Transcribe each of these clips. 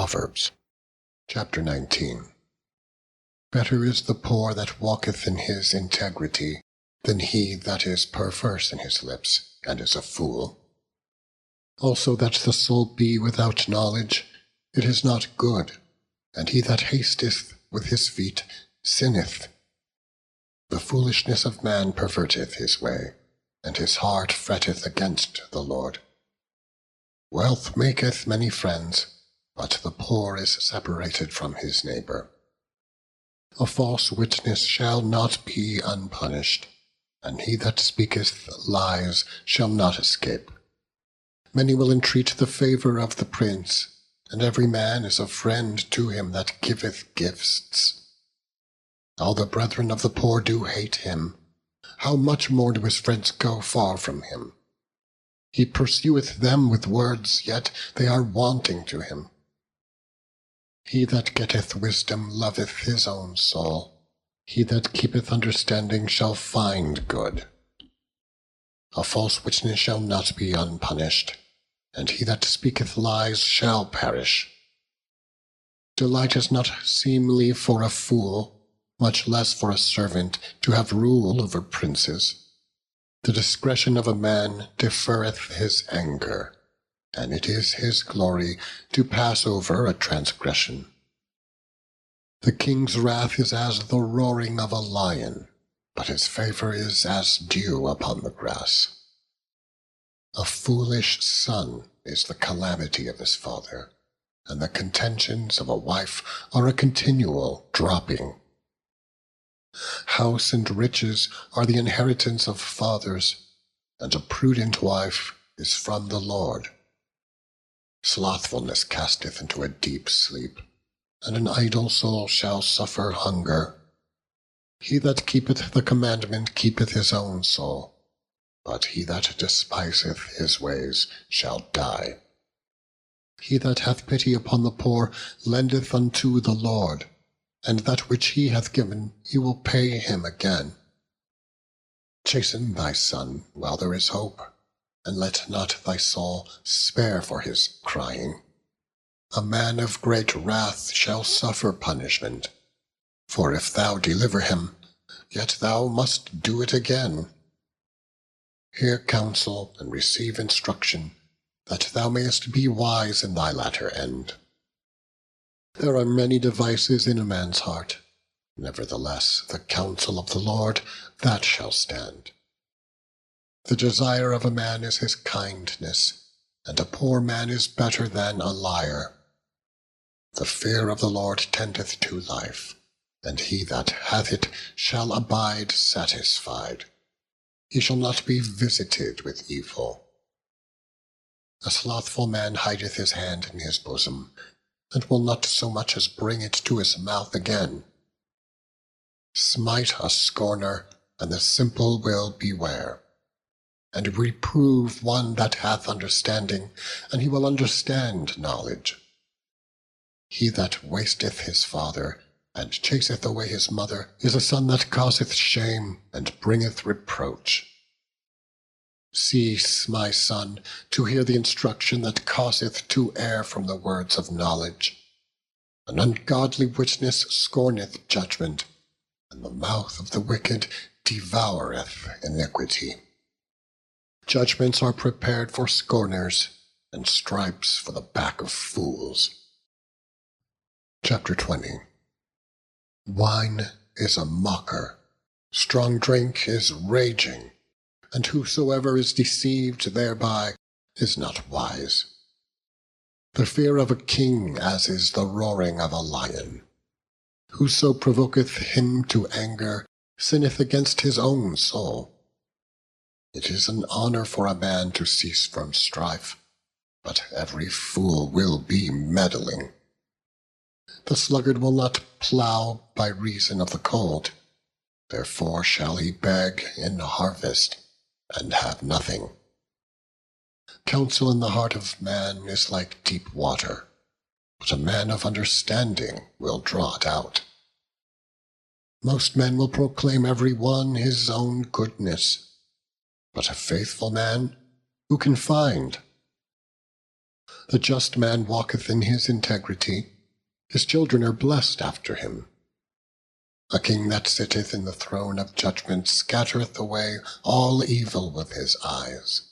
Proverbs, chapter 19. Better is the poor that walketh in his integrity than he that is perverse in his lips, and is a fool. Also that the soul be without knowledge, it is not good, and he that hasteth with his feet sinneth. The foolishness of man perverteth his way, and his heart fretteth against the Lord. Wealth maketh many friends, but the poor is separated from his neighbor. A false witness shall not be unpunished, and he that speaketh lies shall not escape. Many will entreat the favor of the prince, and every man is a friend to him that giveth gifts. All the brethren of the poor do hate him. How much more do his friends go far from him? He pursueth them with words, yet they are wanting to him. He that getteth wisdom loveth his own soul. He that keepeth understanding shall find good. A false witness shall not be unpunished, and he that speaketh lies shall perish. Delight is not seemly for a fool, much less for a servant, to have rule over princes. The discretion of a man deferreth his anger, and it is his glory to pass over a transgression. The king's wrath is as the roaring of a lion, but his favor is as dew upon the grass. A foolish son is the calamity of his father, and the contentions of a wife are a continual dropping. House and riches are the inheritance of fathers, and a prudent wife is from the Lord. Slothfulness casteth into a deep sleep, and an idle soul shall suffer hunger. He that keepeth the commandment keepeth his own soul, but he that despiseth his ways shall die. He that hath pity upon the poor lendeth unto the Lord, and that which he hath given he will pay him again. Chasten thy son while there is hope, and let not thy soul spare for his crying. A man of great wrath shall suffer punishment, for if thou deliver him, yet thou must do it again. Hear counsel and receive instruction, that thou mayest be wise in thy latter end. There are many devices in a man's heart, nevertheless the counsel of the Lord, that shall stand. The desire of a man is his kindness, and a poor man is better than a liar. The fear of the Lord tendeth to life, and he that hath it shall abide satisfied. He shall not be visited with evil. A slothful man hideth his hand in his bosom, and will not so much as bring it to his mouth again. Smite a scorner, and the simple will beware. And reprove one that hath understanding, and he will understand knowledge. He that wasteth his father, and chaseth away his mother, is a son that causeth shame, and bringeth reproach. Cease, my son, to hear the instruction that causeth to err from the words of knowledge. An ungodly witness scorneth judgment, and the mouth of the wicked devoureth iniquity. Judgments are prepared for scorners, and stripes for the back of fools. Chapter 20. Wine is a mocker, strong drink is raging, and whosoever is deceived thereby is not wise. The fear of a king as is the roaring of a lion. Whoso provoketh him to anger sinneth against his own soul. It is an honor for a man to cease from strife, but every fool will be meddling. The sluggard will not plow by reason of the cold, therefore shall he beg in harvest, and have nothing. Counsel in the heart of man is like deep water, but a man of understanding will draw it out. Most men will proclaim every one his own goodness, but a faithful man who can find? The just man walketh in his integrity. His children are blessed after him. A king that sitteth in the throne of judgment scattereth away all evil with his eyes.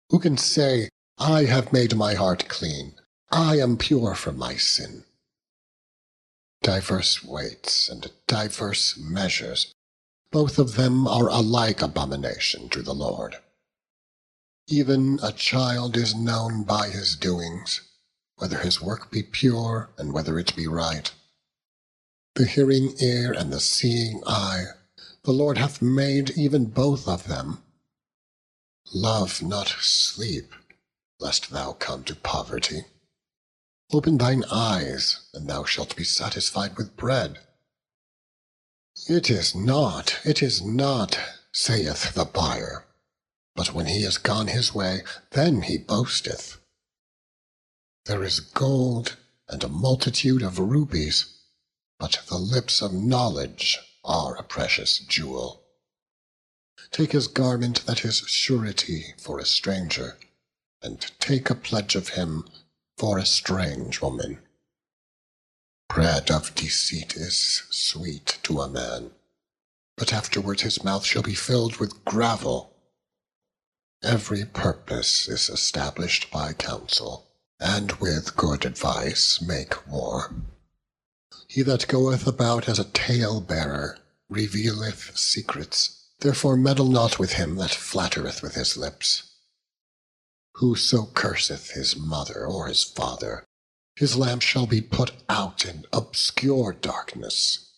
Who can say, I have made my heart clean, I am pure from my sin? Diverse weights and diverse measures, both of them are alike abomination to the Lord. Even a child is known by his doings, whether his work be pure and whether it be right. The hearing ear and the seeing eye, the Lord hath made even both of them. Love not sleep, lest thou come to poverty. Open thine eyes, and thou shalt be satisfied with bread. It is not, saith the buyer, but when he is gone his way, then he boasteth. There is gold and a multitude of rubies, but the lips of knowledge are a precious jewel. Take his garment that is surety for a stranger, and take a pledge of him for a strange woman. Bread of deceit is sweet to a man, but afterwards his mouth shall be filled with gravel. Every purpose is established by counsel, and with good advice make war. He that goeth about as a tale-bearer revealeth secrets, therefore meddle not with him that flattereth with his lips. Whoso curseth his mother or his father, his lamp shall be put out in obscure darkness.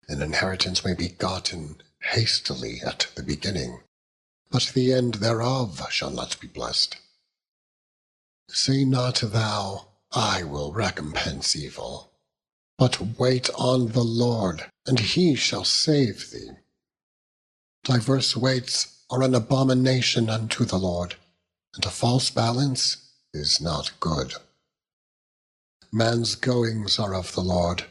An inheritance may be gotten hastily at the beginning, but the end thereof shall not be blessed. Say not thou, I will recompense evil, but wait on the Lord, and he shall save thee. Diverse weights are an abomination unto the Lord, and a false balance is not good. Man's goings are of the Lord.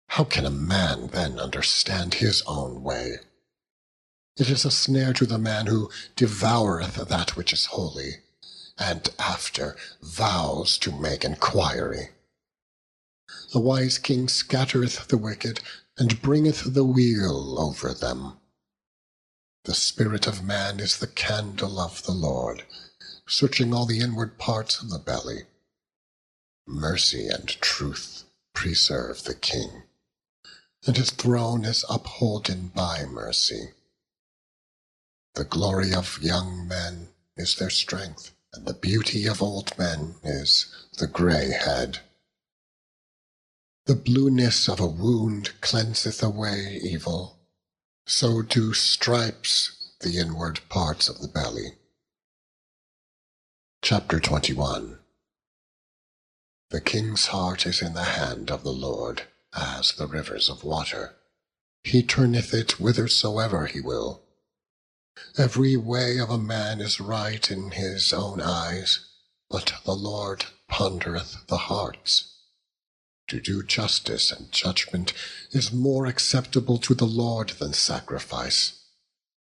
How can a man then understand his own way? It is a snare to the man who devoureth that which is holy, and after vows to make enquiry. A wise king scattereth the wicked, and bringeth the weal over them. The spirit of man is the candle of the Lord, searching all the inward parts of the belly. Mercy and truth preserve the king, and his throne is upholden by mercy. The glory of young men is their strength, and the beauty of old men is the grey head. The blueness of a wound cleanseth away evil, so do stripes the inward parts of the belly. Chapter 21. The king's heart is in the hand of the Lord, as the rivers of water. He turneth it whithersoever he will. Every way of a man is right in his own eyes, but the Lord pondereth the hearts. To do justice and judgment is more acceptable to the Lord than sacrifice.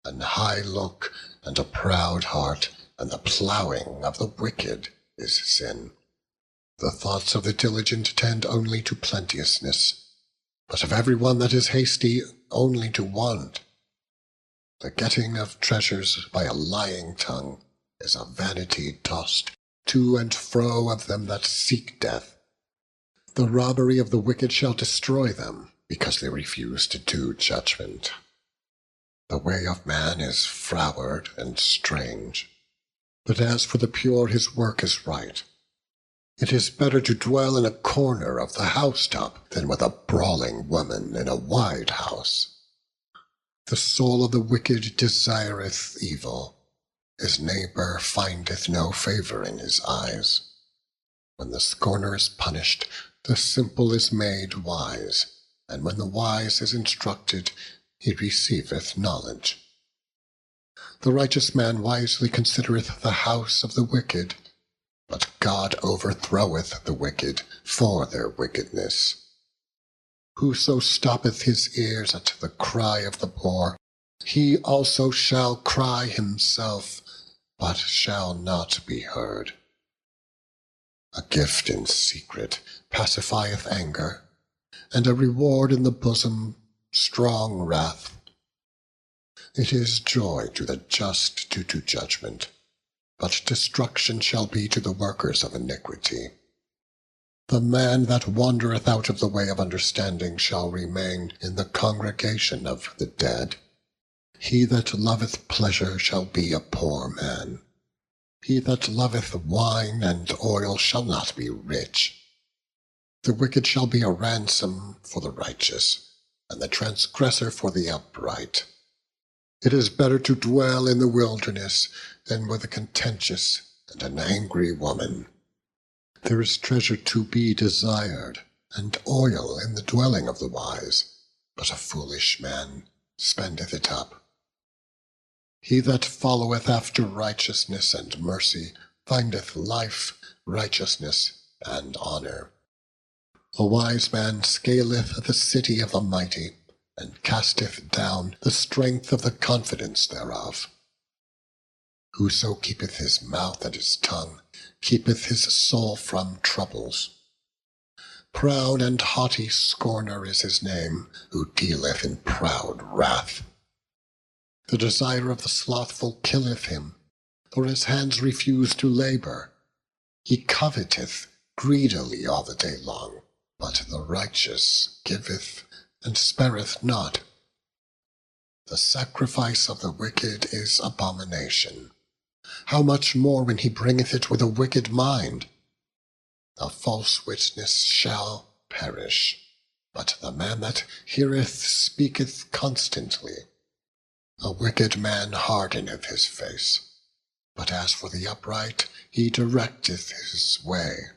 An high look and a proud heart, and the plowing of the wicked is sin. The thoughts of the diligent tend only to plenteousness, but of every one that is hasty only to want. The getting of treasures by a lying tongue is a vanity tossed to and fro of them that seek death. The robbery of the wicked shall destroy them, because they refuse to do judgment. The way of man is froward and strange, but as for the pure his work is right. It is better to dwell in a corner of the housetop than with a brawling woman in a wide house. The soul of the wicked desireth evil. His neighbor findeth no favor in his eyes. When the scorner is punished, the simple is made wise, and when the wise is instructed, he receiveth knowledge. The righteous man wisely considereth the house of the wicked, but God overthroweth the wicked for their wickedness. Whoso stoppeth his ears at the cry of the poor, he also shall cry himself, but shall not be heard. A gift in secret pacifieth anger, and a reward in the bosom strong wrath. It is joy to the just to do judgment, but destruction shall be to the workers of iniquity. The man that wandereth out of the way of understanding shall remain in the congregation of the dead. He that loveth pleasure shall be a poor man. He that loveth wine and oil shall not be rich. The wicked shall be a ransom for the righteous, and the transgressor for the upright. It is better to dwell in the wilderness than with a contentious and an angry woman. There is treasure to be desired, and oil in the dwelling of the wise, but a foolish man spendeth it up. He that followeth after righteousness and mercy findeth life, righteousness, and honor. A wise man scaleth the city of the mighty, and casteth down the strength of the confidence thereof. Whoso keepeth his mouth and his tongue keepeth his soul from troubles. Proud and haughty scorner is his name, who dealeth in proud wrath. The desire of the slothful killeth him, for his hands refuse to labor. He coveteth greedily all the day long, but the righteous giveth and spareth not. The sacrifice of the wicked is abomination. How much more when he bringeth it with a wicked mind? A false witness shall perish, but the man that heareth speaketh constantly. A wicked man hardeneth his face, but as for the upright, he directeth his way.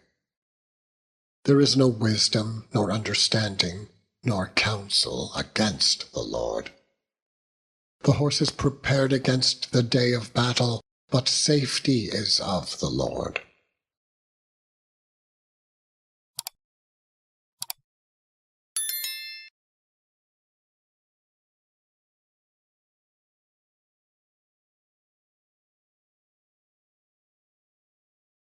There is no wisdom, nor understanding, nor counsel against the Lord. The horse is prepared against the day of battle, but safety is of the Lord.